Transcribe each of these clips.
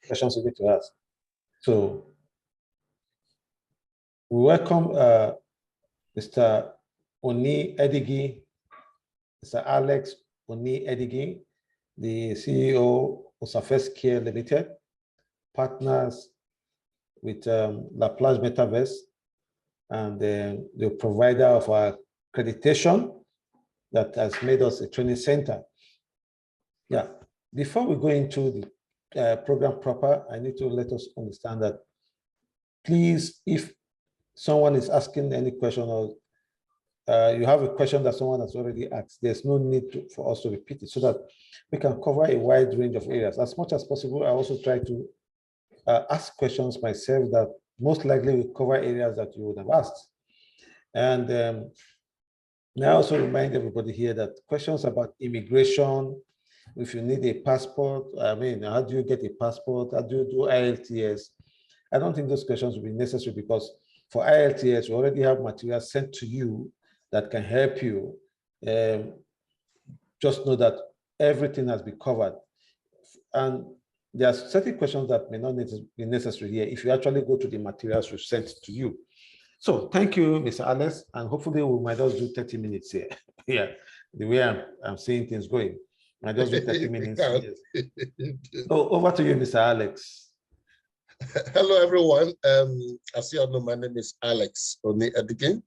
questions you need to ask. So we welcome Mr. Oni Edigi, Mr. Alex Oni Edigi, the CEO of Surface Care Limited, partners with Laplace Metaverse, and the provider of our accreditation that has made us a training center. Yeah, before we go into the program proper, I need to let us understand that, please, if someone is asking any question or you have a question that someone has already asked, there's no need for us to repeat it so that we can cover a wide range of areas. As much as possible, I also try to ask questions myself that most likely will cover areas that you would have asked. And I also remind everybody here that questions about immigration, if you need a passport, I mean, how do you get a passport? How do you do IELTS? I don't think those questions will be necessary because for IELTS, we already have materials sent to you that can help you. Just know that everything has been covered. And there are certain questions that may not be necessary here if you actually go to the materials we sent to you. So thank you, Mr. Alex, and hopefully we might just do 30 minutes here. Yeah, the way I'm seeing things going. I just do 30 minutes. Yes. So over to you, Mr. Alex. Hello, everyone. As you all know, my name is Alex Oni Edigan.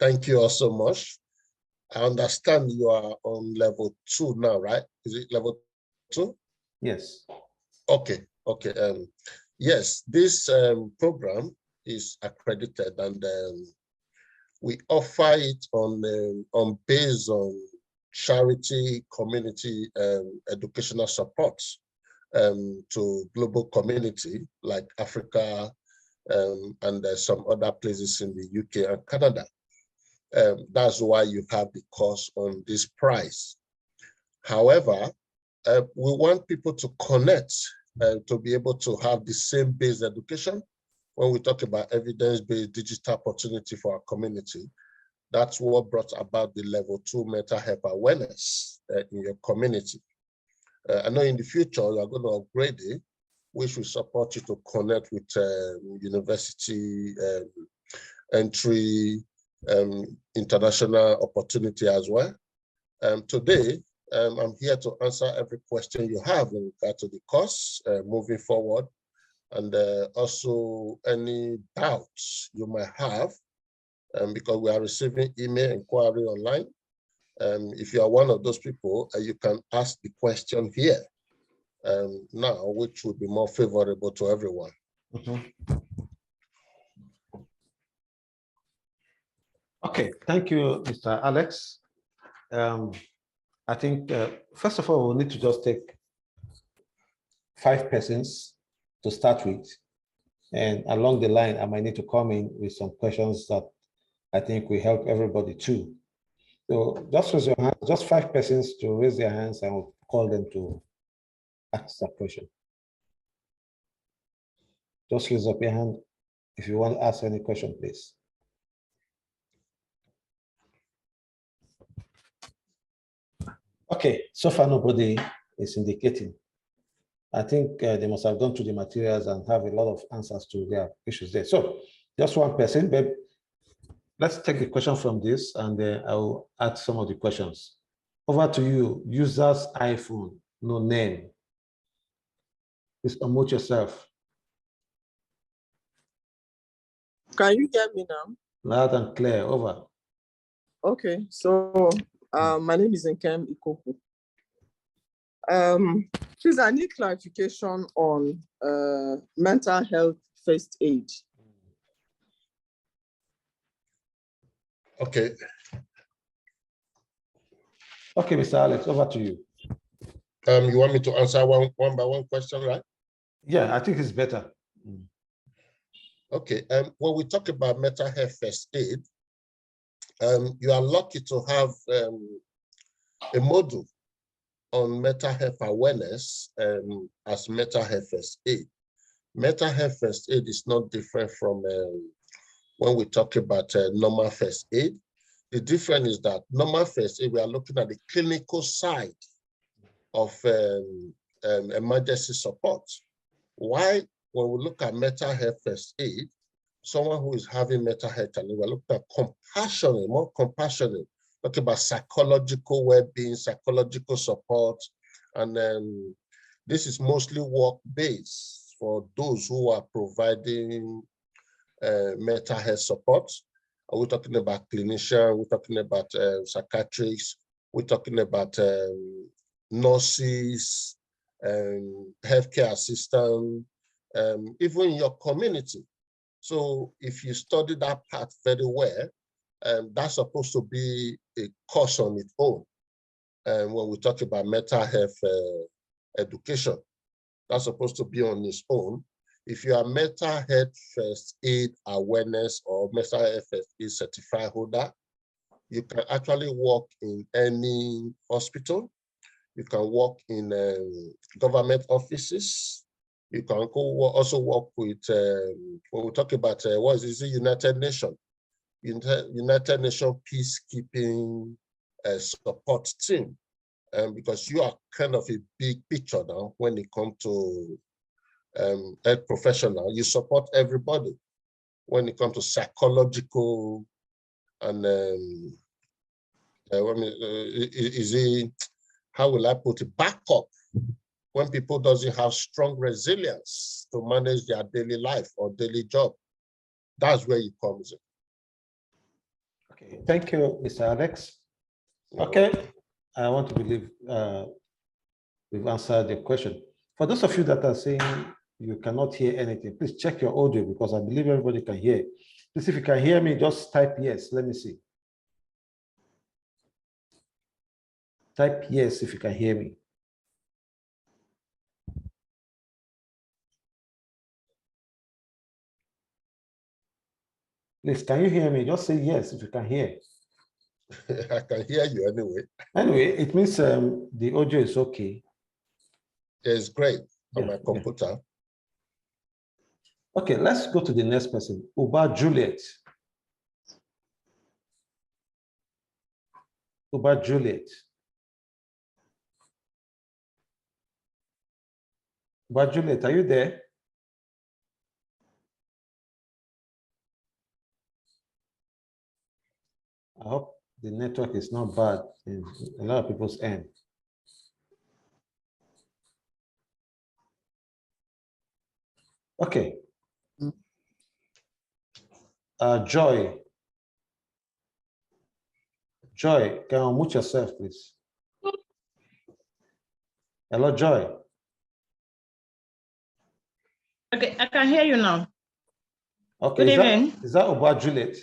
Thank you all so much. I understand you are on level 2 now, right? Is it level 2? Yes. Okay. Yes, this program is accredited, and we offer it on based on charity, community, educational support to global community like Africa and some other places in the UK and Canada. That's why you have the course on this price. However, we want people to connect to be able to have the same base education. When we talk about evidence-based digital opportunity for our community, that's what brought about the level 2 mental health awareness in your community. I know in the future you are going to upgrade it, which will support you to connect with university entry, international opportunity as well. Today, I'm here to answer every question you have in regard to the course moving forward, and also any doubts you might have, because we are receiving email inquiry online. If you are one of those people, you can ask the question here now, which will be more favorable to everyone. Mm-hmm. Okay, thank you, Mr. Alex. I think, first of all, we'll need to just take 5 persons to start with. And along the line, I might need to come in with some questions that I think will help everybody too. So just raise your hand, just 5 persons to raise their hands, and we'll call them to ask that question. Just raise up your hand if you want to ask any question, please. Okay, so far nobody is indicating. I think they must have gone through the materials and have a lot of answers to their issues there. So just 1 person, but let's take the question from this, and I will add some of the questions. Over to you, user's iPhone, no name. Please unmute yourself. Can you hear me now? Loud and clear, over. Okay, so my name is Nkem Ikoku. Please, I need clarification on mental health first aid. Okay. Okay, Mr. Alex, over to you. You want me to answer one by one question, right? Yeah, I think it's better. Okay, when we talk about mental health first aid, you are lucky to have a module on mental health awareness as mental health first aid. Mental health first aid is not different from when we talk about normal first aid. The difference is that normal first aid, we are looking at the clinical side of emergency support. Why, when we look at mental health first aid, someone who is having mental health challenge, we're looking at compassionate, more compassionate, talking about psychological well-being, psychological support, and this is mostly work-based for those who are providing mental health support. We're talking about clinicians, we're talking about psychiatrists, we're talking about nurses, healthcare assistants, even in your community. So if you study that part very well, that's supposed to be a course on its own. When we talk about mental health education, that's supposed to be on its own. If you are mental health first aid awareness or mental health first aid certificate holder, you can actually work in any hospital. You can work in government offices. You can also work with, when we talk about, what is it, United Nations? United Nations peacekeeping support team. Because you are kind of a big picture now when it comes to health professional. You support everybody when it comes to psychological and how will I put it, backup when people doesn't have strong resilience to manage their daily life or daily job. That's where it comes in. Okay, thank you, Mr. Alex. Okay, I want to believe we've answered the question. For those of you that are saying you cannot hear anything, please check your audio because I believe everybody can hear. Please, if you can hear me, just type yes. Let me see. Type yes if you can hear me. Please, can you hear me? Just say yes if you can hear. I can hear you anyway. Anyway, it means the audio is okay. It's great on my computer. Yeah. Okay, let's go to the next person. Uba Juliet. Uba Juliet. Uba Juliet, are you there? I hope the network is not bad in a lot of people's end. Okay. Joy. Joy, can you unmute yourself, please? Hello, Joy. Okay, I can hear you now. Okay, Good evening. Is that Uba Juliet?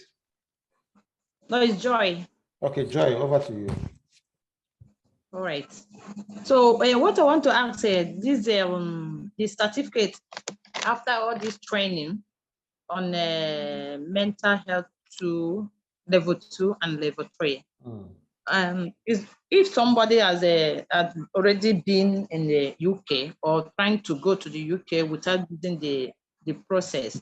No, it's Joy. Okay, Joy, over to you. All right. So what I want to ask this the certificate after all this training on mental health to level 2 and level 3. Is if somebody has already been in the UK or trying to go to the UK without using the process,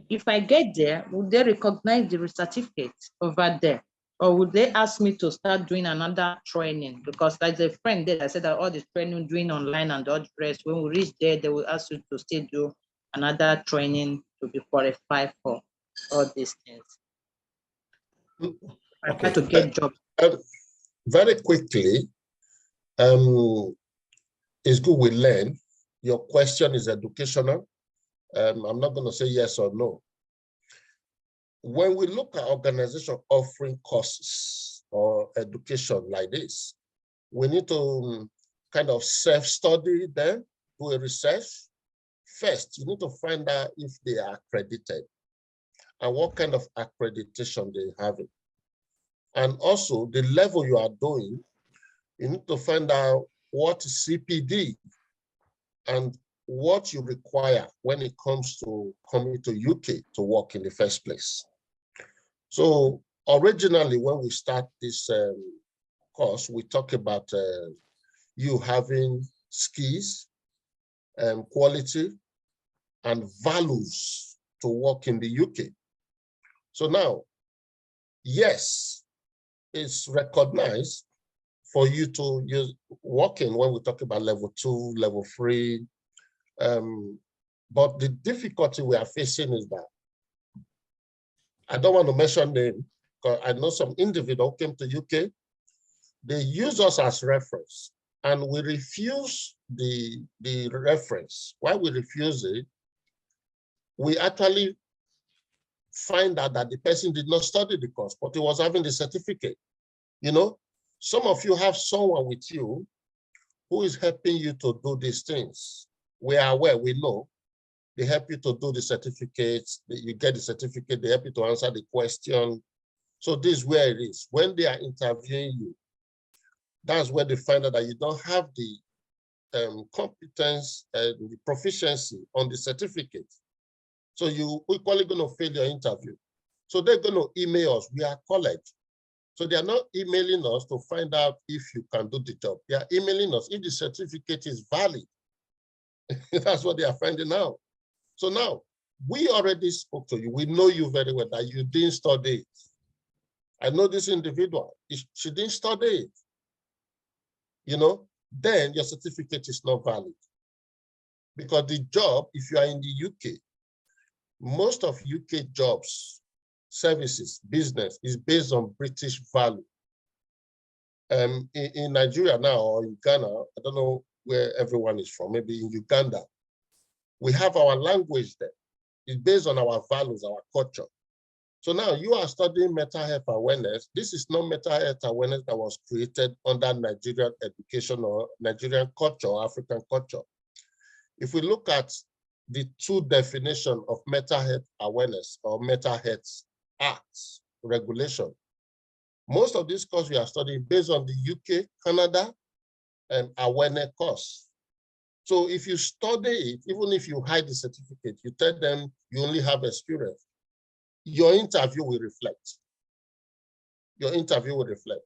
if I get there, would they recognize the certificate over there? Or would they ask me to start doing another training? Because there's a friend there that said that all the training doing online and all the rest, when we reach there, they will ask you to still do another training to be qualified for all these things. I try to get jobs. Very quickly, it's good we learn. Your question is educational. I'm not going to say yes or no. When we look at organizations offering courses or education like this, we need to kind of self-study them, do a research. First, you need to find out if they are accredited and what kind of accreditation they have. And also the level you are doing, you need to find out what CPD and what you require when it comes to coming to UK to work in the first place. So originally, when we start this course, we talk about you having skills, quality, and values to work in the UK. So now, yes, it's recognized for you to use working when we talk about level 2, level 3. But the difficulty we are facing is that I don't want to mention name, because I know some individual who came to UK, they use us as reference, and we refuse the reference. Why we refuse it? We actually find out that the person did not study the course, but he was having the certificate. You know, some of you have someone with you who is helping you to do these things. We are aware, we know. They help you to do the certificates, you get the certificate, they help you to answer the question. So this is where it is. When they are interviewing you, that's where they find out that you don't have the competence and the proficiency on the certificate. So you equally going to fail your interview. So they're going to email us. We are college. So they are not emailing us to find out if you can do the job. They are emailing us if the certificate is valid. That's what they are finding out. So now, we already spoke to you. We know you very well, that you didn't study it. I know this individual, she didn't study it. You know, then your certificate is not valid. Because the job, if you are in the UK, most of UK jobs, services, business is based on British value. In Nigeria now, or in Ghana, I don't know where everyone is from, maybe in Uganda, we have our language there. It's based on our values, our culture. So now you are studying mental health awareness. This is not mental health awareness that was created under Nigerian education or Nigerian culture or African culture. If we look at the two definitions of mental health awareness or mental health acts, regulation, most of these courses we are studying based on the UK, Canada, and awareness course. So if you study it, even if you hide the certificate, you tell them you only have experience, your interview will reflect. Your interview will reflect.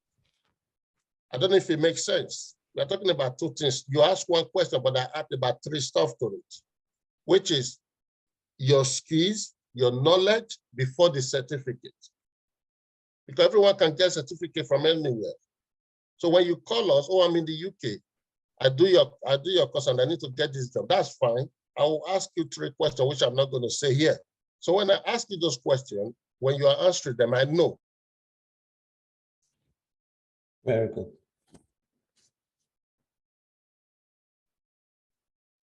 I don't know if it makes sense. We're talking about two things. You ask one question, but I add about three stuff to it, which is your skills, your knowledge before the certificate. Because everyone can get a certificate from anywhere. So when you call us, oh, I'm in the UK, I do your course and I need to get this job, that's fine. I will ask you three questions, which I'm not going to say here. So when I ask you those questions, when you are answering them, I know. Very good.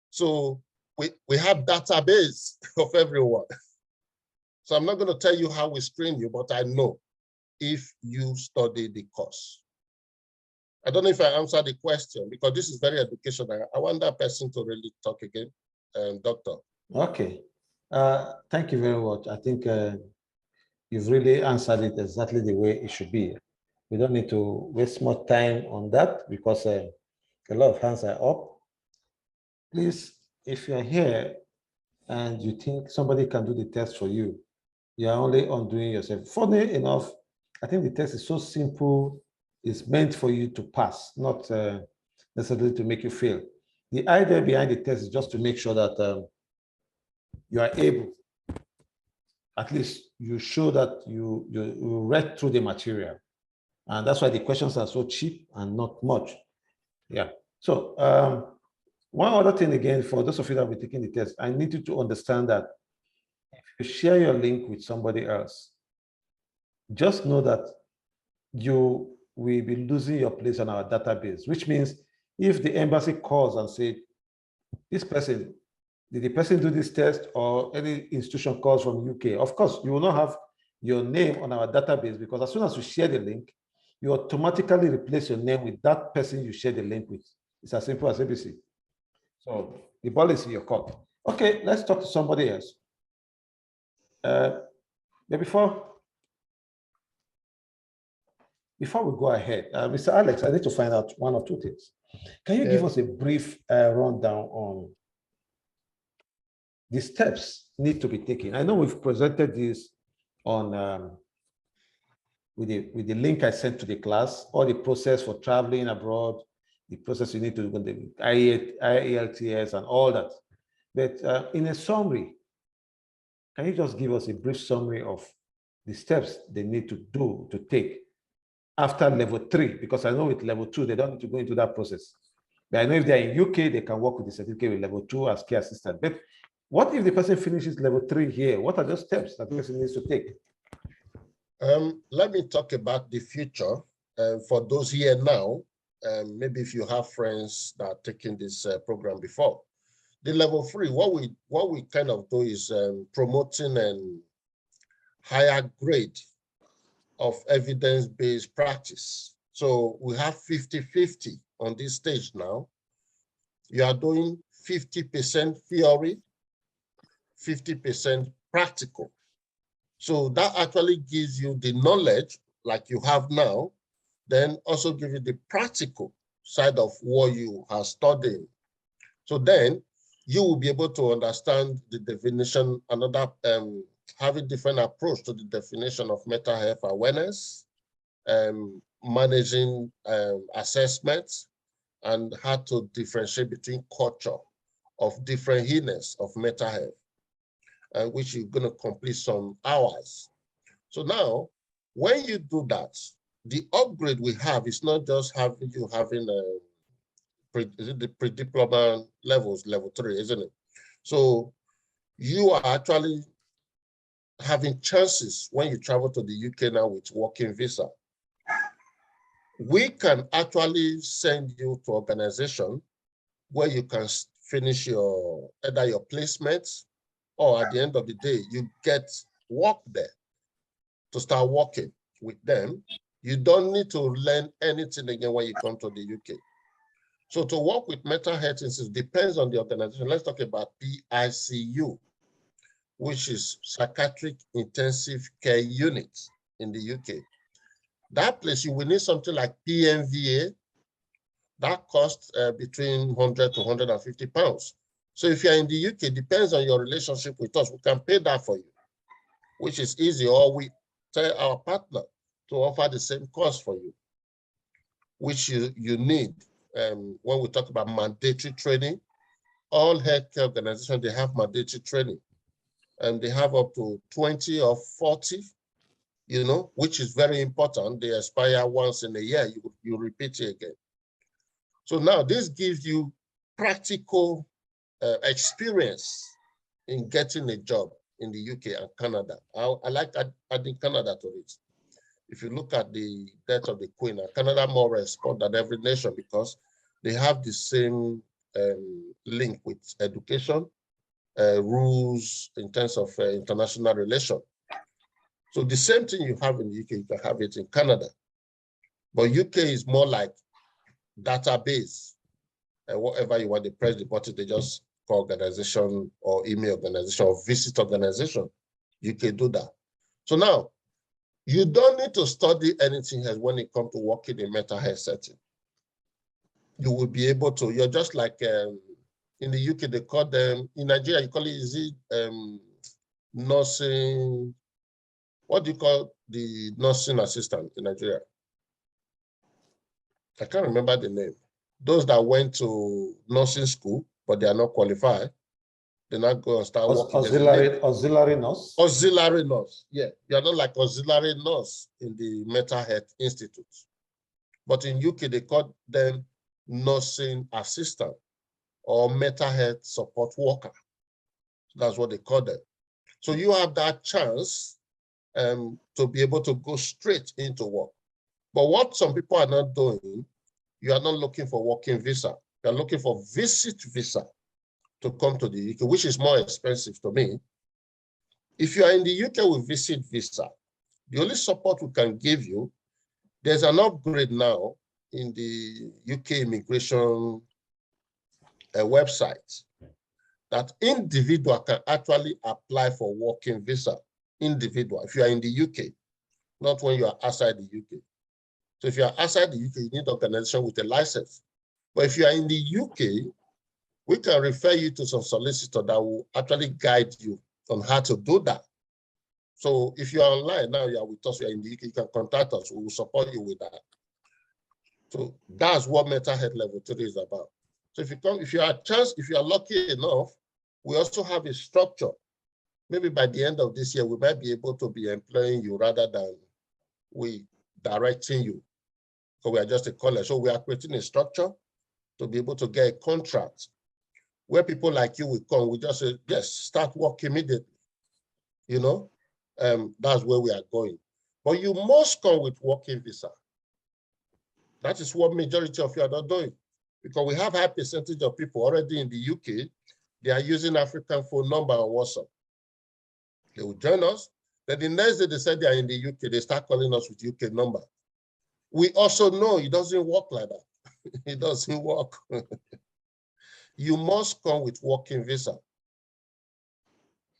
So we have database of everyone. So I'm not going to tell you how we screen you, but I know if you study the course. I don't know if I answered the question because this is very educational. I want that person to really talk again, Doctor. Okay. Thank you very much. I think you've really answered it exactly the way it should be. We don't need to waste more time on that because a lot of hands are up. Please, if you're here and you think somebody can do the test for you, you are only undoing yourself. Funny enough, I think the test is so simple, it's meant for you to pass, not necessarily to make you fail. The idea behind the test is just to make sure that you are able, at least you show that you read through the material. And that's why the questions are so cheap and not much. Yeah. So one other thing again, for those of you that will be taking the test, I need you to understand that if you share your link with somebody else, just know that you will be losing your place on our database, which means if the embassy calls and say, this person, did the person do this test, or any institution calls from UK, of course, you will not have your name on our database because as soon as you share the link, you automatically replace your name with that person you share the link with. It's as simple as ABC. So the ball is in your court. Okay, let's talk to somebody else. But before we go ahead, Mr. Alex, I need to find out one or two things. Can you give us a brief rundown on the steps need to be taken? I know we've presented this on with the link I sent to the class, or the process for traveling abroad, the process you need to do, the IELTS and all that. But in a summary, can you just give us a brief summary of the steps they need to do to take after level 3, because I know with level 2, they don't need to go into that process. But I know if they're in UK, they can work with the certificate with level 2 as care assistant. But what if the person finishes level 3 here? What are those steps that the person needs to take? Let me talk about the future. For those here now, maybe if you have friends that are taking this program before, the level 3, what we kind of do is promoting an higher grade of evidence-based practice. So we have 50-50 on this stage now. You are doing 50% theory, 50% practical. So that actually gives you the knowledge like you have now, then also give you the practical side of what you are studying. So then you will be able to understand the definition, another have a different approach to the definition of mental health awareness, managing assessments, and how to differentiate between culture of different illness of mental health, which you're going to complete some hours. So now, when you do that, the upgrade we have is not just having the pre-diploma levels, level 3, isn't it? So you are actually having chances when you travel to the UK now with working visa. We can actually send you to organization where you can finish either your placements, or at the end of the day, you get work there to start working with them. You don't need to learn anything again when you come to the UK. So to work with mental health institutes depends on the organization. Let's talk about PICU, which is Psychiatric Intensive Care Unit in the UK. That place, you will need something like PMVA. That costs between 100 to 150 pounds. So if you're in the UK, depends on your relationship with us, we can pay that for you, which is easy, or we tell our partner to offer the same cost for you, which you need. When we talk about mandatory training, all healthcare organizations, they have mandatory training, and they have up to 20 or 40, which is very important. They expire once in a year, you repeat it again. So now this gives you practical experience in getting a job in the UK and Canada. I like adding Canada to it. If you look at the death of the Queen, Canada more respond than every nation because they have the same link with education, rules in terms of international relation. So the same thing you have in the UK, you can have it in Canada. But UK is more like database. Whatever you want, they press the button, they just call organization or email organization or visit organization. You can do that. So now, you don't need to study anything else when it comes to working in mental health setting. You will be able to, you're just like in the UK, they call them, in Nigeria, you call it, is it nursing, what do you call the nursing assistant in Nigeria? I can't remember the name. Those that went to nursing school, but they are not qualified, they not go and start working. Auxiliary nurse? Auxiliary nurse, yeah. You're not like auxiliary nurse in the mental health institute. But in UK, they call them nursing assistant or mental health support worker. That's what they call them. So you have that chance to be able to go straight into work. But what some people are not doing, you are not looking for working visa. You're looking for visit visa to come to the UK, which is more expensive to me. If you are in the UK with visit visa, the only support we can give you, there's an upgrade now in the UK immigration website that individual can actually apply for working visa. Individual, if you are in the UK, not when you are outside the UK. So if you are outside the UK, you need an organization with a license. But if you are in the UK, we can refer you to some solicitor that will actually guide you on how to do that. So if you are online now, you are with us, you are in the UK, you can contact us, we will support you with that. So that's what mental health level 3 is about. So if you are lucky enough, we also have a structure. Maybe by the end of this year, we might be able to be employing you rather than we directing you because we are just a college. So we are creating a structure to be able to get a contract where people like you will come. We just say, yes, start work immediately. You know, that's where we are going. But you must come with working visa. That is what majority of you are not doing, because we have a high percentage of people already in the UK. They are using African phone number on WhatsApp. They will join us. Then the next day they said they are in the UK, they start calling us with UK number. We also know it doesn't work like that. It doesn't work. You must come with working visa.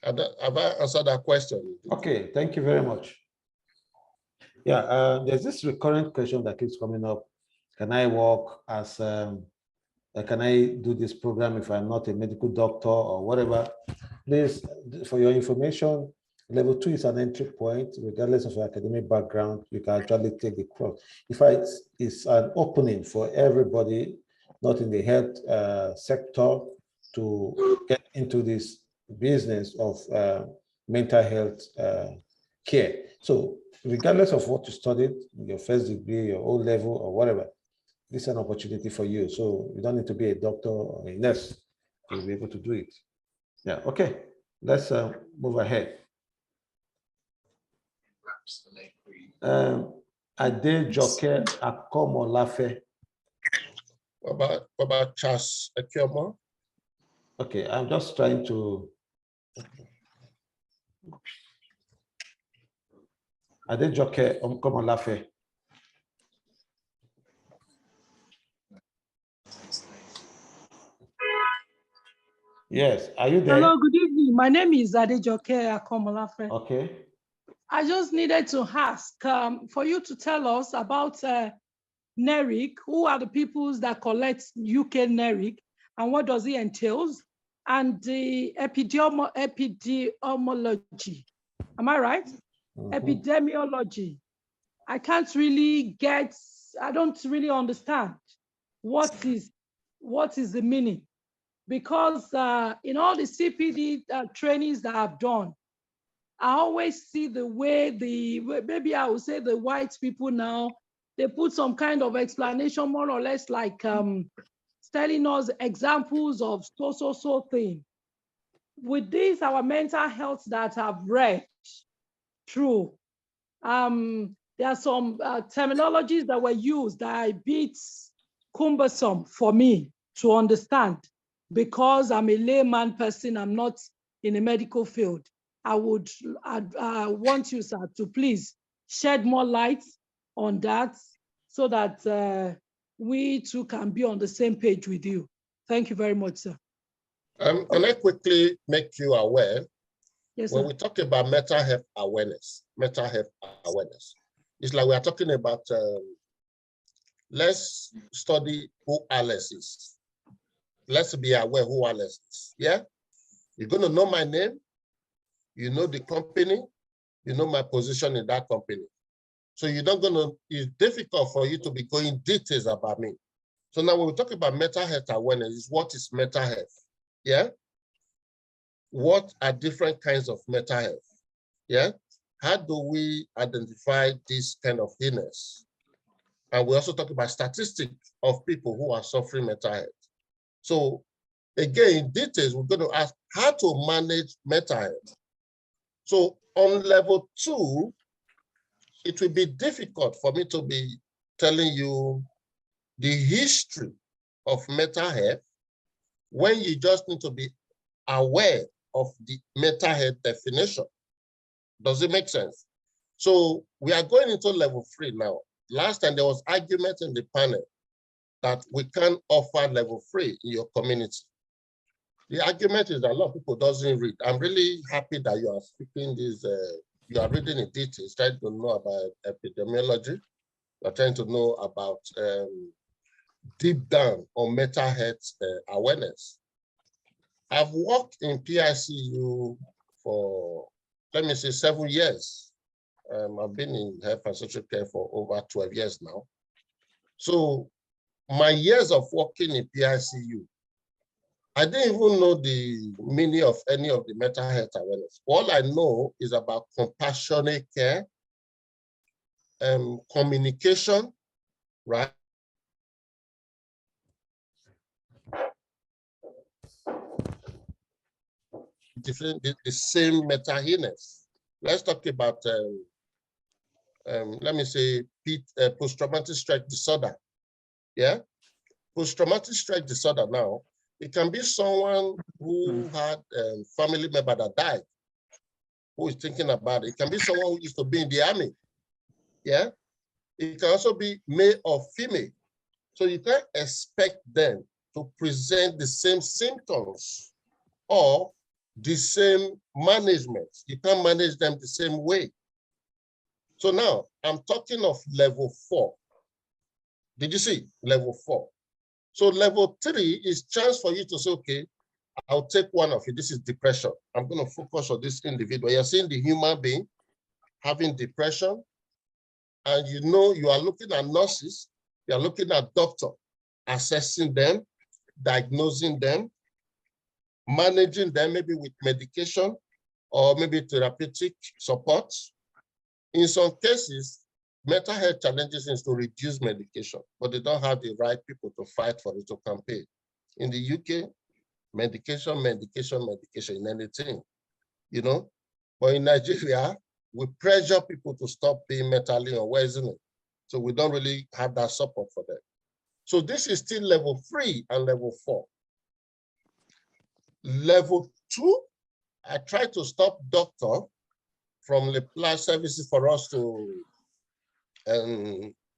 Have I answered that question? Okay, thank you very much. Yeah, there's this recurrent question that keeps coming up. Can I work as, can I do this program if I'm not a medical doctor or whatever? Please, for your information, level 2 is an entry point, regardless of your academic background. You can actually take the course. In fact, it's an opening for everybody, not in the health sector, to get into this business of mental health care. So regardless of what you studied, your first degree, your O level or whatever, this is an opportunity for you. So you don't need to be a doctor or a nurse to be able to do it. Yeah, okay. Let's move ahead. Adejoke Akomolafe. What about Charles Ekiomo? Okay, I'm just trying to. Adejoke Akomolafe. Yes, are you there? Hello, good evening. My name is Adejoke Akomolafe. Okay. I just needed to ask for you to tell us about NERIC. Who are the peoples that collect UK NERIC and what does it entails? And the epidemiology. Am I right? Epidemiology. I can't really get, I don't really understand what is the meaning. Because in all the CPD trainings that I've done, I always see the way maybe I would say the white people now, they put some kind of explanation more or less like telling us examples of so thing. With this, our mental health that I've read through, there are some terminologies that were used that are a bit cumbersome for me to understand. Because I'm a layman person, I'm not in a medical field. I want you, sir, to please shed more light on that so that we too can be on the same page with you. Thank you very much, sir. Can I quickly make you aware? Yes, when sir. we talk about mental health awareness, it's like we are talking about, let's study who Alice is. Let's be aware who Alice is. Yeah, you're going to know my name, you know the company, you know my position in that company. So you're not going to, it's difficult for you to be going details about me. So now when we talk about mental health awareness, what is mental health? Yeah. What are different kinds of mental health? Yeah. How do we identify this kind of illness? And we also talk about statistics of people who are suffering mental health. So again, in details, we're going to ask how to manage mental health. So on level 2, it will be difficult for me to be telling you the history of mental health when you just need to be aware of the mental health definition. Does it make sense? So we are going into level 3 now. Last time there was argument in the panel that we can't offer level 3 in your community. The argument is that a lot of people doesn't read. I'm really happy that you are speaking this, you are reading in details, trying to know about epidemiology. You're trying to know about deep down on mental health awareness. I've worked in PICU for, let me say, 7 years. I've been in health and social care for over 12 years now. So my years of working in PICU, I didn't even know the meaning of any of the mental health awareness. All I know is about compassionate care, communication, right? Different, the same mental illness. Let's talk about, let me say, post-traumatic stress disorder. Yeah, post-traumatic stress disorder now, it can be someone who had a family member that died, who is thinking about it. It can be someone who used to be in the army. Yeah, it can also be male or female. So you can't expect them to present the same symptoms or the same management. You can't manage them the same way. So now I'm talking of level 4. Did you see level 4? So level 3 is chance for you to say, okay, I'll take one of it. This is depression. I'm going to focus on this individual. You're seeing the human being having depression, and you know you are looking at nurses, you're looking at doctor, assessing them, diagnosing them, managing them maybe with medication or maybe therapeutic support. In some cases, mental health challenges is to reduce medication, but they don't have the right people to fight for it, to campaign. In the UK, medication, medication, medication in anything, you know? But in Nigeria, we pressure people to stop being mentally unwell, isn't it? So we don't really have that support for them. So this is still level 3 and level 4. Level 2, I try to stop doctor from the plus services for us to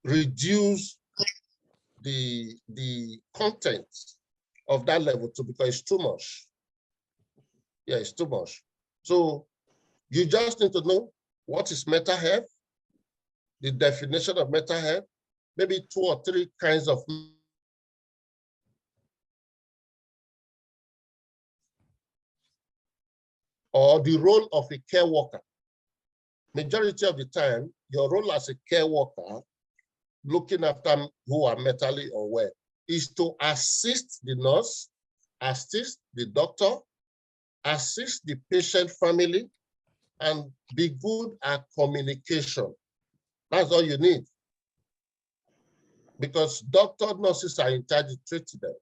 reduce the content of that level 2 because it's too much. Yeah, it's too much. So you just need to know what is mental health, the definition of mental health, maybe 2 or 3 kinds of or the role of a care worker. Majority of the time, your role as a care worker, looking after who are mentally unwell, is to assist the nurse, assist the doctor, assist the patient family, and be good at communication. That's all you need. Because doctor, nurses are in charge of treating them.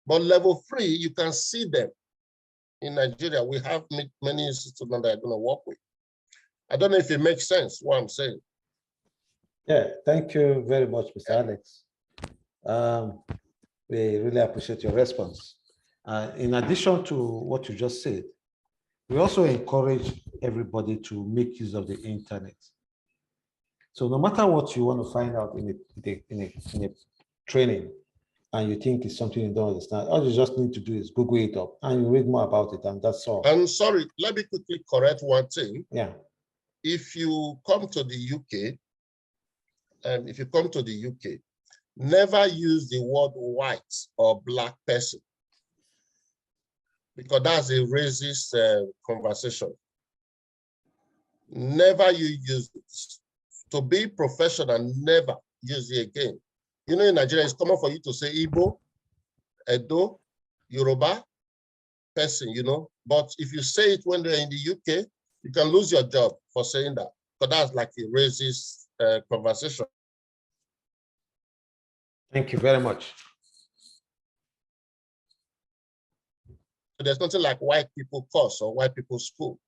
But level 3, you can see them. In Nigeria, we have many institutions that are going to work with. I don't know if it makes sense what I'm saying. Yeah, thank you very much, Mr. Alex. We really appreciate your response. In addition to what you just said, we also encourage everybody to make use of the internet. So no matter what you want to find out in a training, and you think it's something you don't understand, all you just need to do is Google it up and you read more about it, and that's all. I'm sorry, let me quickly correct one thing. Yeah. If you come to the UK, never use the word white or black person, because that's a racist conversation. Never you use it. To be professional, never use it again. You know, in Nigeria, it's common for you to say Igbo, Edo, Yoruba person, you know. But if you say it when they're in the UK, you can lose your job for saying that. But that's like a racist conversation. Thank you very much. So there's nothing like white people course or white people school.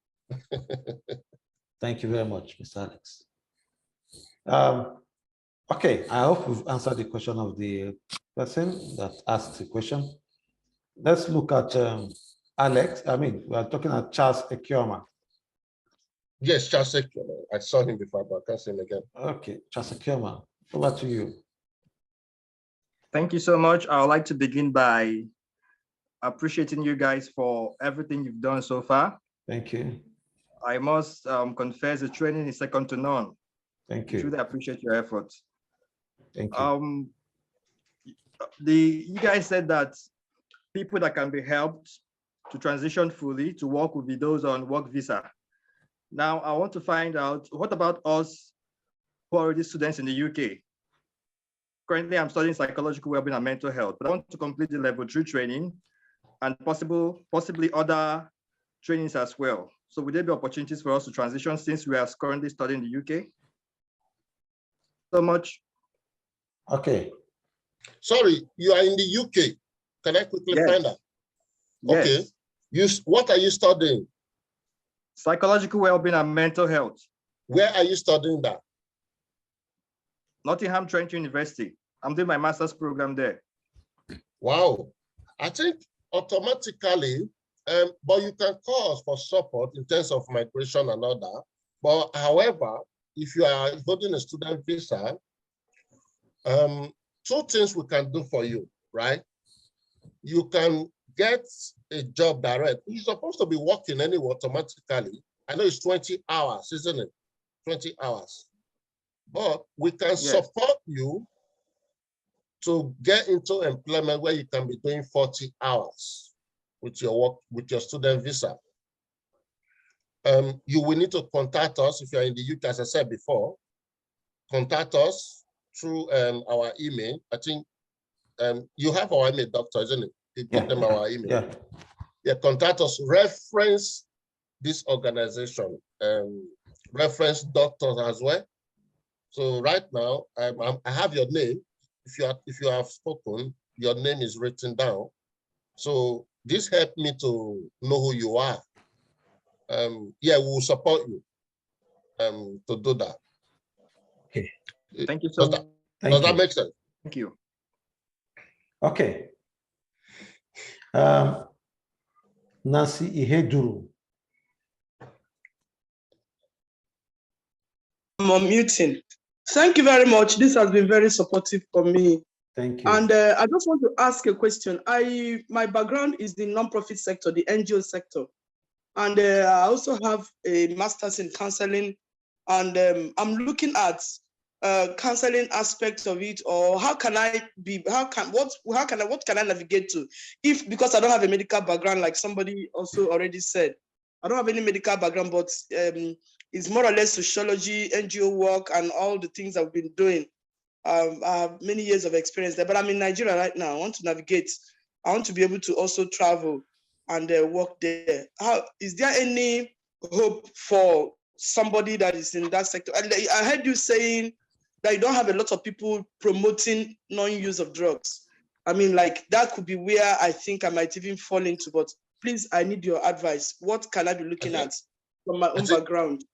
Thank you very much, Mr. Alex. Okay, I hope we've answered the question of the person that asked the question. Let's look at Alex. We are talking about Charles Ekioma. Yes, Charles Ekioma. I saw him before, but I can't see him again. Okay, Charles Ekioma, over to you. Thank you so much. I would like to begin by appreciating you guys for everything you've done so far. Thank you. I must confess the training is second to none. Thank you. I truly appreciate your efforts. Thank you. You guys said that people that can be helped to transition fully to work will be those on work visa. Now, I want to find out, what about us who are already students in the UK? Currently, I'm studying psychological wellbeing and mental health, but I want to complete the level 3 training and possibly other trainings as well. So would there be opportunities for us to transition since we are currently studying in the UK? So much. Okay. Sorry, you are in the UK. Can I quickly Yes. find out? Yes. Okay. What are you studying? Psychological well-being and mental health. Where are you studying that? Nottingham Trent University. I'm doing my master's program there. Wow. I think automatically, but you can call us for support in terms of migration and all that. But however, if you are holding a student visa, two things we can do for you, right? You can get a job direct. You're supposed to be working anyway automatically. I know it's 20 hours, isn't it? 20 hours. But we can support you to get into employment where you can be doing 40 hours with your work, with your student visa. You will need to contact us if you're in the UK, as I said before. Contact us through our email. I think you have our email, doctor, isn't it? You give them our email. Yeah, contact us. Reference this organization. Reference doctors as well. So right now, I have your name. If you have spoken, your name is written down. So this helped me to know who you are. Yeah, we will support you to do that. Okay. Thank you so much. Does that make sense? Thank you. Okay. Nancy Iheduru. I'm unmuting. Thank you very much. This has been very supportive for me. Thank you. And I just want to ask a question. My background is the nonprofit sector, the NGO sector. And I also have a master's in counseling. And I'm looking at counseling aspects of it, or what can I navigate to? Because I don't have a medical background, like somebody also already said. I don't have any medical background, but it's more or less sociology, NGO work, and all the things I've been doing. I have many years of experience there, but I'm in Nigeria right now. I want to navigate. I want to be able to also travel and work there. Is there any hope for somebody that is in that sector? I heard you saying that you don't have a lot of people promoting non-use of drugs. I mean, like that could be where I think I might even fall into, but please, I need your advice. What can I be looking at from my own background?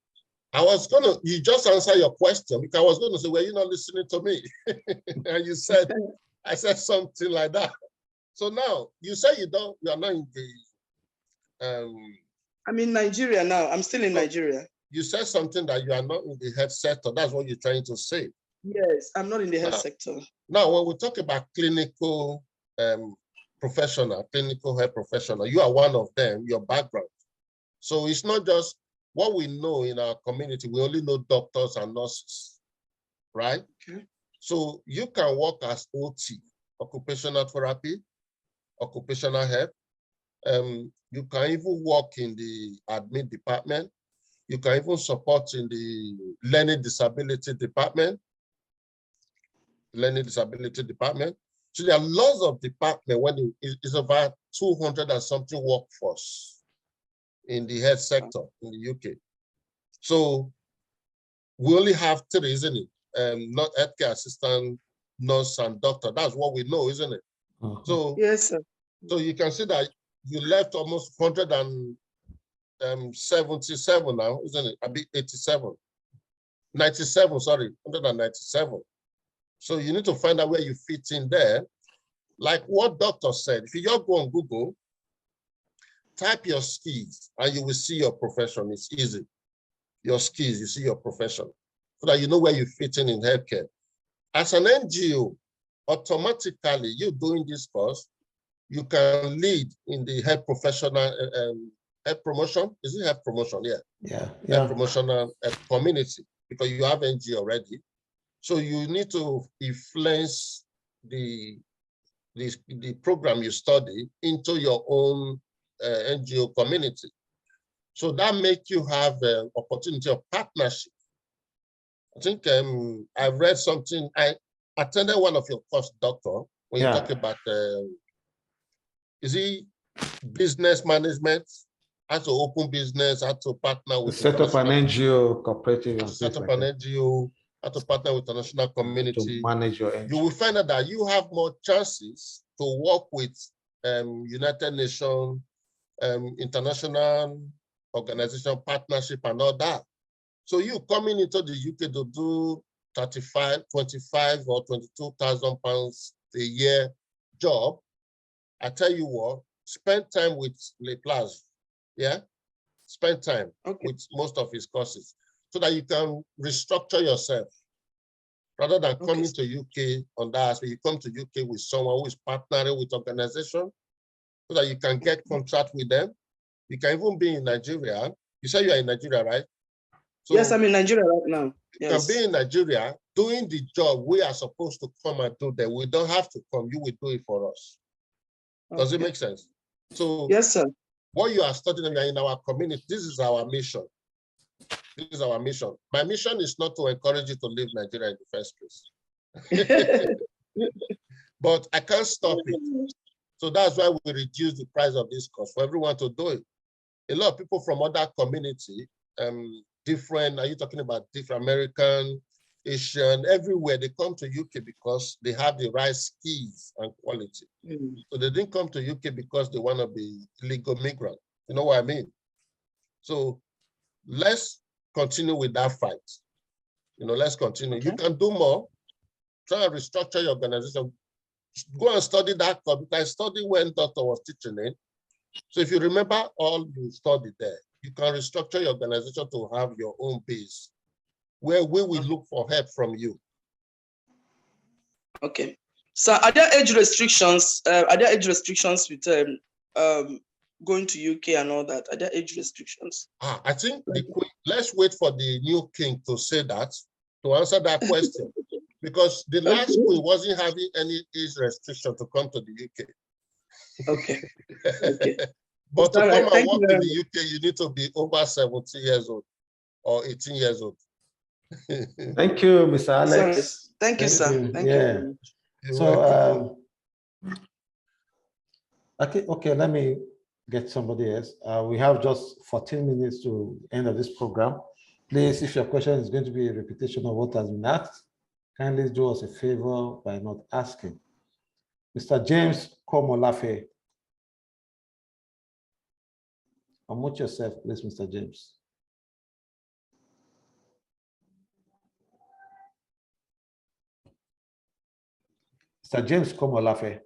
You just answered your question, because I was going to say, well, you're not listening to me. And you said, I said something like that. So now you say you are not in the, I'm in Nigeria now. I'm still in Nigeria. You said something that you are not in the health sector. That's what you're trying to say. Yes, I'm not in the health sector. Now, when we talk about clinical professional, clinical health professional, you are one of them, your background. So it's not just what we know in our community. We only know doctors and nurses, right? Okay. So you can work as OT, occupational therapy, occupational health. You can even work in the admin department. You can even support in the learning disability department. So there are lots of departments when it's about 200 and something workforce in the health sector in the UK. So we only have three, isn't it? Not healthcare assistant, nurse, and doctor. That's what we know, isn't it? So yes, sir. So you can see that you left almost 177 now, isn't it? A bit 87, 97. Sorry, 197. So you need to find out where you fit in there. Like what doctor said, if you just go on Google, type your skills and you will see your profession. It's easy. Your skills, you see your profession, so that you know where you fit in healthcare. As an NGO, automatically you doing this course, you can lead in the health professional health promotion. Is it health promotion? Yeah. Health promotional community, because you have NGO already. So you need to influence the program you study into your own NGO community. So that makes you have an opportunity of partnership. I think I read something. I attended one of your course, doctor, when you talk about, is it business management, how to open business, how to partner with set up an NGO cooperative. Set up an NGO. how to partner with the international community, to manage your you entry. will find out that you have more chances to work with United Nations, international organization partnership and all that. So you coming into the UK to do 25 or 22,000 pounds a year job, I tell you what, spend time with Le Plage, yeah? Spend time with most of his courses so that you can restructure yourself. Rather than coming to UK on that aspect, you come to UK with someone who is partnering with organization so that you can get contract with them. You can even be in Nigeria. You say you are in Nigeria, right? So yes, I'm in Nigeria right now. you can be in Nigeria doing the job we are supposed to come and do that. We don't have to come, you will do it for us. Does it make sense? So yes, sir. What you are studying in our community, this is our mission. This is our mission. My mission is not to encourage you to leave Nigeria in the first place. But I can't stop it. So that's why we reduce the price of this course for everyone to do it. A lot of people from other community, different, are you talking about different American, Asian, everywhere, they come to UK because they have the right skills and quality. So they didn't come to UK because they want to be legal migrant. You know what I mean? So let's continue with that fight. You know, let's continue. You can do more. Try and restructure your organization. Go and study that course. I studied when Doctor was teaching it. So if you remember all you studied there, you can restructure your organization to have your own base where we will look for help from you. Okay. So are there age restrictions? Are there age restrictions with going to UK and all that? Are there age restrictions? I think let's wait for the new king to say that, to answer that question. Because the last queen wasn't having any age restriction to come to the UK. Okay. Okay. But to come and work in the UK, you need to be over 70 years old or 18 years old. Thank you, Mr. Alex. Sorry. Thank you, sir. Thank you. So, okay, let me get somebody else. We have just 14 minutes to end of this program. Please, if your question is going to be a repetition of what has been asked, kindly do us a favor by not asking. Mr. James Komolafe. Unmute yourself, please, Mr. James. Mr. James Komolafe.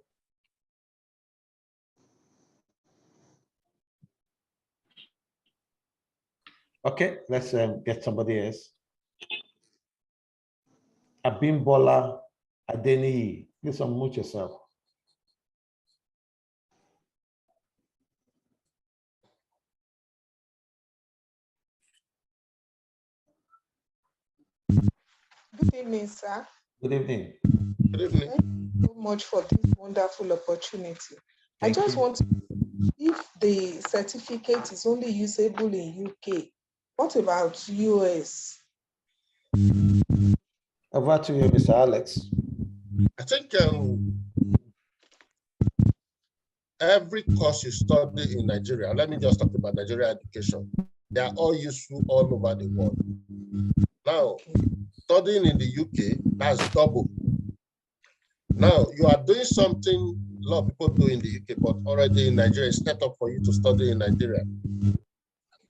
Okay, let's get somebody else. Abimbola Adeniyi. Please unmute yourself. Good evening, sir. Good evening. Good evening. Thank you so much for this wonderful opportunity. I just want to know if the certificate is only usable in UK, what about US? Over to you, Mr. Alex. I think every course you study in Nigeria, let me just talk about Nigeria education, they are all useful all over the world. Now, studying in the UK, that's double. Now, you are doing something a lot of people do in the UK, but already in Nigeria, it's set up for you to study in Nigeria,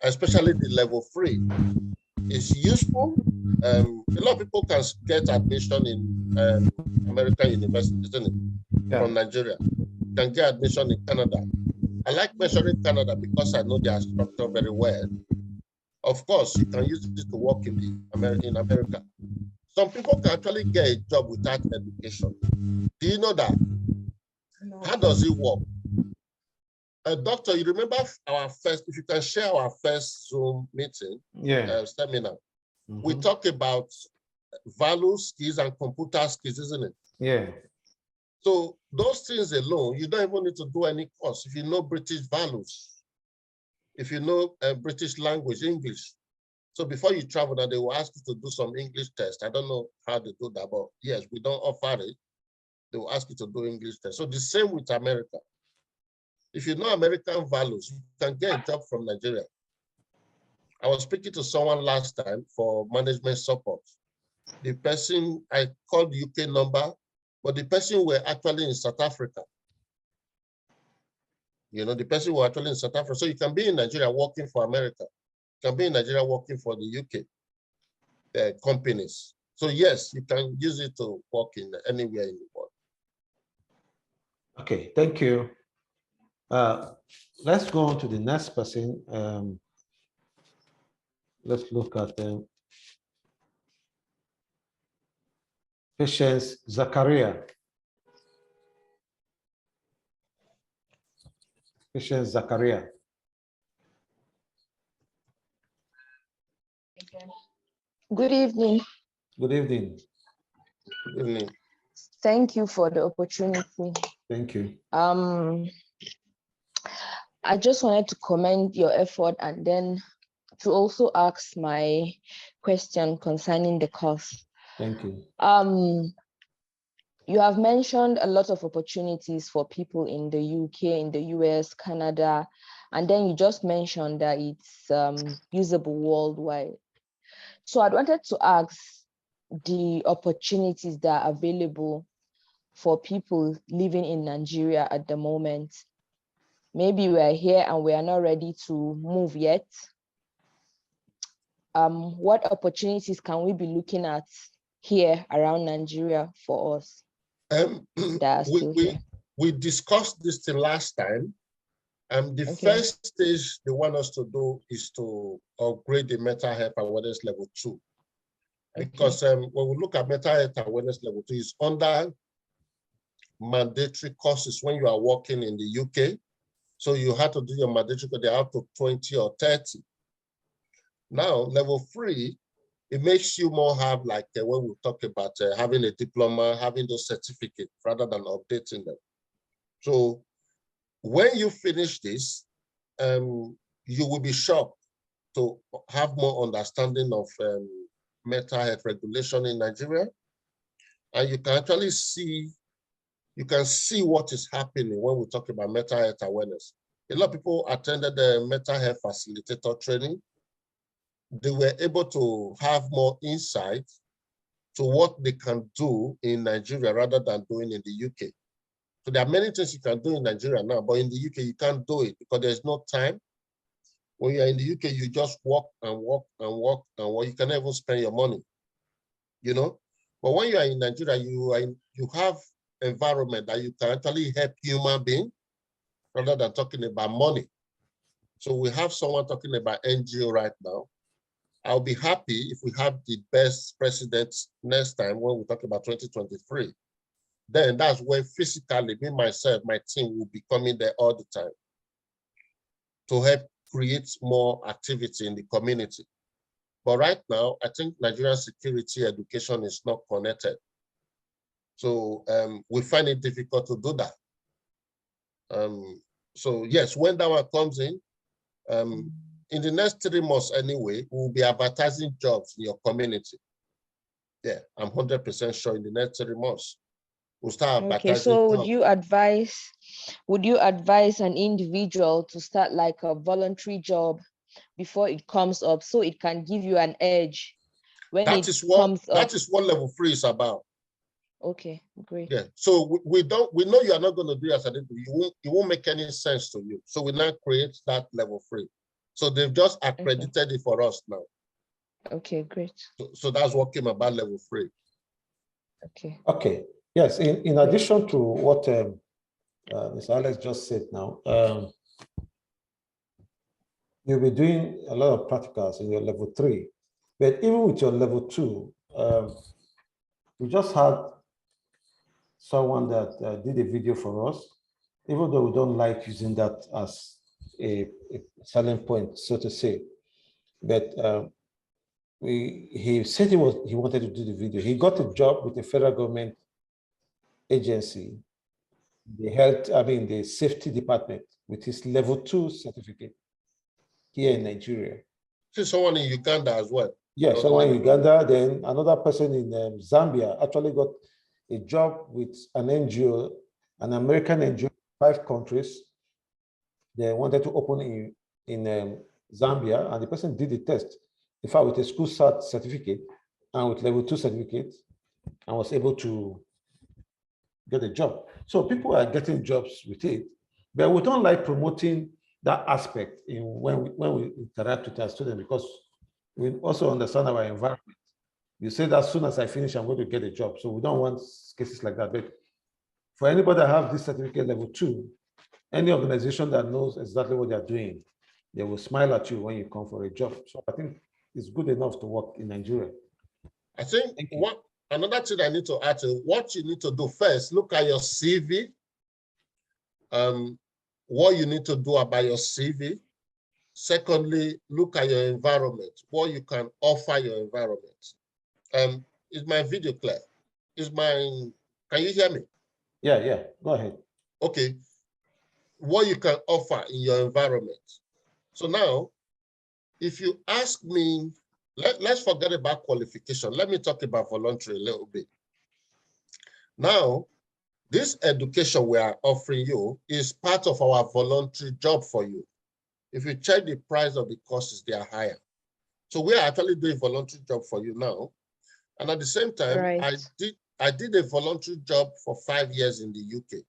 especially the level 3. It's useful. A lot of people can get admission in American universities, isn't it? Yeah. From Nigeria. Can get admission in Canada. I like mentioning Canada because I know their structure very well. Of course, you can use this to work in America. Some people can actually get a job without education. Do you know that? No. How does it work? Doctor, you remember our first, if you can share our first Zoom meeting, seminar, we talk about value skills and computer skills, isn't it? Yeah. So those things alone, you don't even need to do any course. If you know British values, if you know British language, English. So before you travel, now they will ask you to do some English test. I don't know how they do that, but yes, we don't offer it. They will ask you to do English test. So the same with America. If you know American values, you can get a job from Nigeria. I was speaking to someone last time for management support. The person, I called UK number, but the person were actually in South Africa. You know, the person were actually in South Africa. So you can be in Nigeria working for America. You can be in Nigeria working for the UK companies. So yes, you can use it to work in anywhere in the world. Okay, thank you. Let's go on to the next person. Let's look at Patience Zakaria. Patience Zakaria. Good evening. Good evening. Good evening. Thank you for the opportunity. Thank you. I just wanted to commend your effort and then to also ask my question concerning the course. Thank you. You have mentioned a lot of opportunities for people in the UK, in the US, Canada, and then you just mentioned that it's usable worldwide. So I wanted to ask the opportunities that are available for people living in Nigeria at the moment. Maybe we are here and we are not ready to move yet. What opportunities can we be looking at here around Nigeria for us? We discussed this the last time. The first stage they want us to do is to upgrade the mental health awareness level 2. Because when we look at mental health awareness level 2, it's under mandatory courses when you are working in the UK. So you have to do your mandatory, but they're up to 20 or 30. Now, level 3, it makes you more have like when we talk about having a diploma, having those certificates rather than updating them. So when you finish this, you will be shocked to have more understanding of mental health regulation in Nigeria. And you can actually see, what is happening when we talk about mental health awareness. A lot of people attended the mental health facilitator training. They were able to have more insight to what they can do in Nigeria rather than doing in the UK. So there are many things you can do in Nigeria now, but in the UK, you can't do it because there's no time. When you're in the UK, you just walk and walk and walk and walk. You can never spend your money, you know? But when you are in Nigeria, you have environment that you can actually help human beings rather than talking about money. So we have someone talking about NGO right now. I'll be happy if we have the best presidents next time when we talk about 2023. Then that's where physically, me, myself, my team will be coming there all the time to help create more activity in the community. But right now, I think Nigerian security education is not connected. So we find it difficult to do that. So yes, when that one comes in the next 3 months anyway, we'll be advertising jobs in your community. Yeah, I'm 100% sure in the next 3 months. We'll start advertising. Okay, so would you advise an individual to start like a voluntary job before it comes up so it can give you an edge when that is what level 3 is about. Okay, great. Yeah, so we know you are not going to do as an individual. It won't make any sense to you. So we now create that level 3. So they've just accredited it for us now. Okay, great. So that's what came about level 3. Okay. Okay. Yes. In addition to what Mr. Alex just said now, you'll be doing a lot of practicals in your level 3, but even with your level 2, we just had someone that did a video for us, even though we don't like using that as a selling point, so to say. But he said he wanted to do the video. He got a job with the federal government agency, the safety department, with his level 2 certificate here in Nigeria. See someone in Uganda as well. Yeah, someone in Uganda. Then another person in Zambia actually got a job with an NGO, an American NGO, 5 countries. They wanted to open in Zambia, and the person did the test. In fact, with a school certificate, and with level 2 certificate and was able to get a job. So people are getting jobs with it, but we don't like promoting that aspect in when we interact with our students, because we also understand our environment. You say that as soon as I finish, I'm going to get a job. So we don't want cases like that. But for anybody that have this certificate level 2, any organization that knows exactly what they're doing, they will smile at you when you come for a job. So I think it's good enough to work in Nigeria. I think another thing I need to add to what you need to do first, look at your CV, what you need to do about your CV. Secondly, look at your environment, what you can offer your environment. Is my video clear? Can you hear me? Yeah, go ahead. Okay, what you can offer in your environment. So now, if you ask me, let's forget about qualification. Let me talk about voluntary a little bit. Now, this education we are offering you is part of our voluntary job for you. If you check the price of the courses, they are higher. So we are actually doing voluntary job for you now. And at the same time, Right. I did a voluntary job for 5 years in the UK.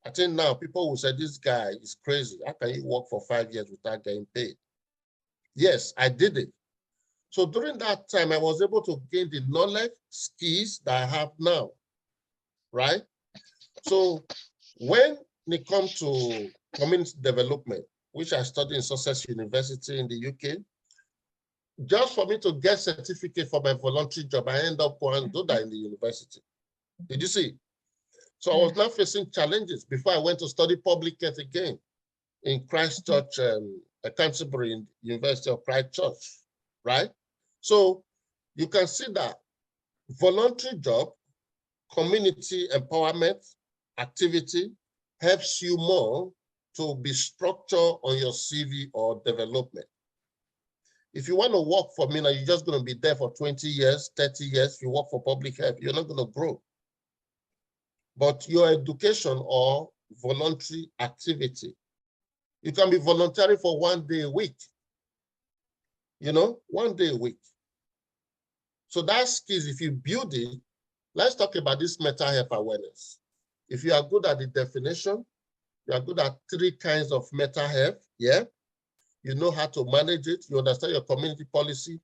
I think now people will say, this guy is crazy. How can you work for 5 years without getting paid? Yes, I did it. So during that time, I was able to gain the knowledge, skills that I have now, right? So when it comes to community development, which I studied in Sussex University in the UK, just for me to get certificate for my voluntary job, I end up going to do that in the university. Did you see? So I was now facing challenges before I went to study public health again in Christchurch, Canterbury, in University of Christchurch, right? So you can see that voluntary job, community empowerment activity helps you more to be structured on your CV or development. If you want to work for me now, you're just going to be there for 20 years, 30 years. If you work for public health, you're not going to grow. But your education or voluntary activity, you can be volunteering for 1 day a week. 1 day a week. So that skills, if you build it, let's talk about this mental health awareness. If you are good at the definition, you are good at 3 kinds of mental health, yeah? You know how to manage it, you understand your community policy,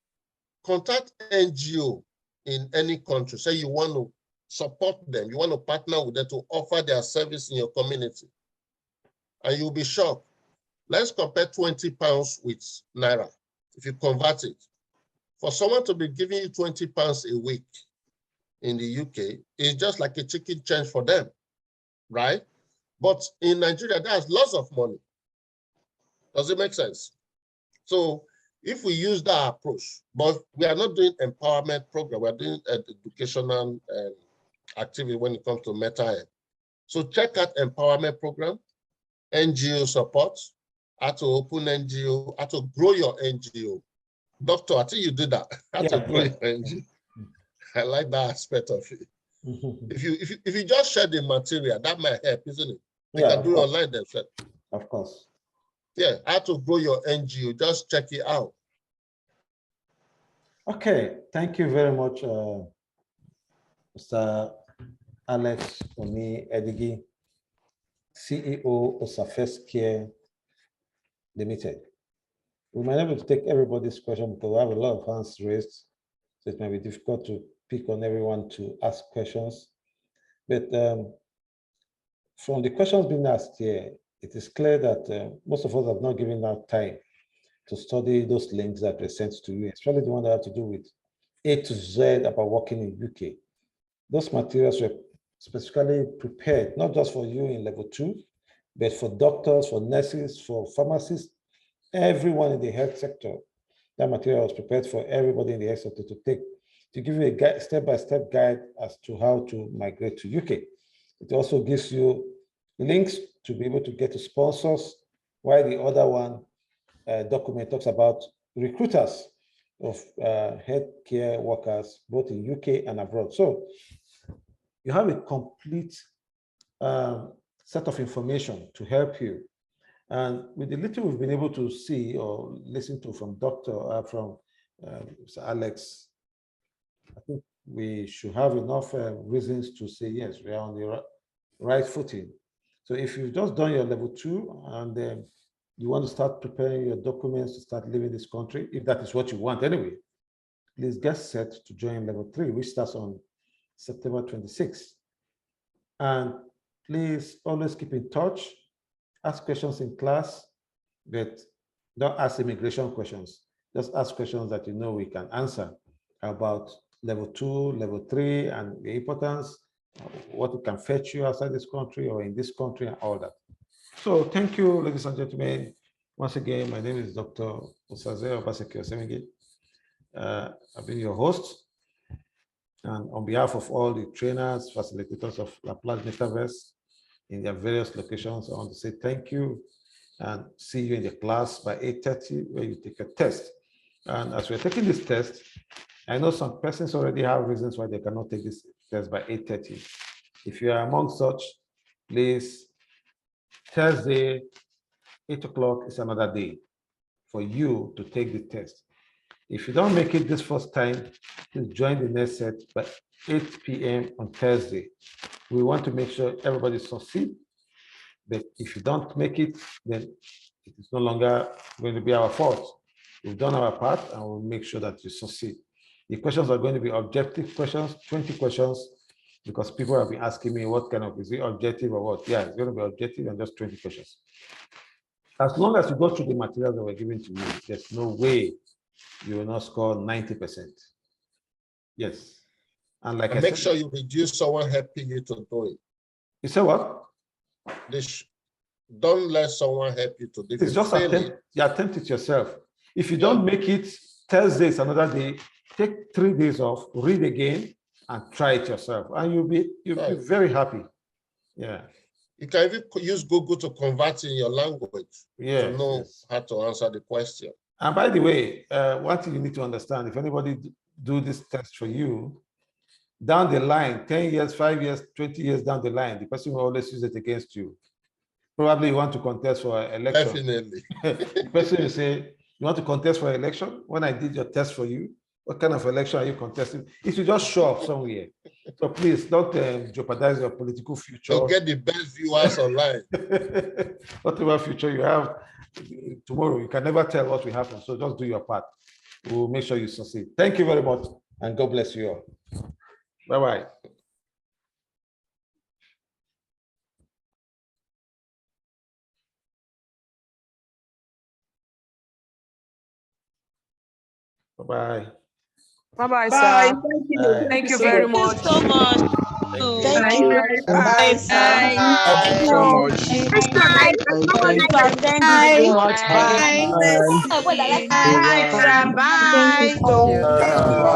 contact NGO in any country. Say you want to support them, you want to partner with them to offer their service in your community. And you'll be shocked. Let's compare 20 pounds with Naira. If you convert it, for someone to be giving you 20 pounds a week in the UK, it's just like a chicken change for them, right? But in Nigeria, there's lots of money. Does it make sense? So if we use that approach, but we are not doing empowerment program, we're doing educational activity when it comes to mental health. So check out empowerment program, NGO support, how to open NGO, how to grow your NGO. Doctor, I think you did that. How to grow your NGO. I like that aspect of it. If you just share the material, that might help, isn't it? They can do it online themselves. Of course. Yeah, how to grow your NGO, just check it out. Okay, thank you very much, Mr. Alex Oni Edigi, CEO of Sept Care Limited. We might not be able to take everybody's question because we have a lot of hands raised, so it might be difficult to pick on everyone to ask questions. But from the questions being asked here, it is clear that most of us have not given out time to study those links that were sent to you, especially the one that have to do with A to Z about working in UK. Those materials were specifically prepared, not just for you in level 2, but for doctors, for nurses, for pharmacists, everyone in the health sector. That material was prepared for everybody in the health sector to give you a step-by-step guide as to how to migrate to UK. It also gives you links to be able to get to sponsors, while the other one document talks about recruiters of healthcare workers, both in UK and abroad. So you have a complete set of information to help you. And with the little we've been able to see or listen to from Mr. Alex I think we should have enough reasons to say, yes, we are on the right footing. So if you've just done your level 2 and you want to start preparing your documents to start leaving this country, if that is what you want anyway, please get set to join level 3, which starts on September 26th. And please always keep in touch, ask questions in class, but don't ask immigration questions. Just ask questions that you know we can answer about level 2, level 3, and the importance, what it can fetch you outside this country or in this country and all that. So thank you, ladies and gentlemen. Once again, my name is Dr. Osaze Obaseki Osemege. I've been your host. And on behalf of all the trainers, facilitators of Laplace Metaverse in their various locations, I want to say thank you and see you in the class by 8:30 where you take a test. And as we're taking this test, I know some persons already have reasons why they cannot take this test by 8:30. If you are among such, please, Thursday, 8 o'clock is another day for you to take the test. If you don't make it this first time, please join the next set by 8 p.m. on Thursday. We want to make sure everybody succeeds. But if you don't make it, then it is no longer going to be our fault. We've done our part and we'll make sure that you succeed. The questions are going to be objective questions, 20 questions, because people have been asking me what kind of, is it objective or what? Yeah, it's going to be objective and just 20 questions. As long as you go through the materials that were given to you, there's no way you will not score 90%. Yes. And like and make sure you reduce someone helping you to do it. You say what? Don't let someone help you to do it. It's just attempt it yourself. If you don't make it, Thursday is another day. Take 3 days off, read again, and try it yourself. And you'll be very happy. Yeah. You can even use Google to convert in your language to know how to answer the question. And by the way, one thing you need to understand, if anybody do this test for you, down the line, 10 years, 5 years, 20 years down the line, the person will always use it against you. Probably you want to contest for an election. Definitely. The person will say, you want to contest for an election? When I did your test for you, what kind of election are you contesting? It should just show up somewhere. So please don't jeopardize your political future. Don't get the best viewers online. Whatever future you have tomorrow, you can never tell what will happen. So just do your part. We'll make sure you succeed. Thank you very much. And God bless you all. Bye-bye. Bye-bye. Bye-bye, sir. Bye. Thank you Bye. very much. so much. Thank you. Bye, sir. Thank you so much. Thank you so much. Bye. Bye. Bye, sir. Bye. Bye.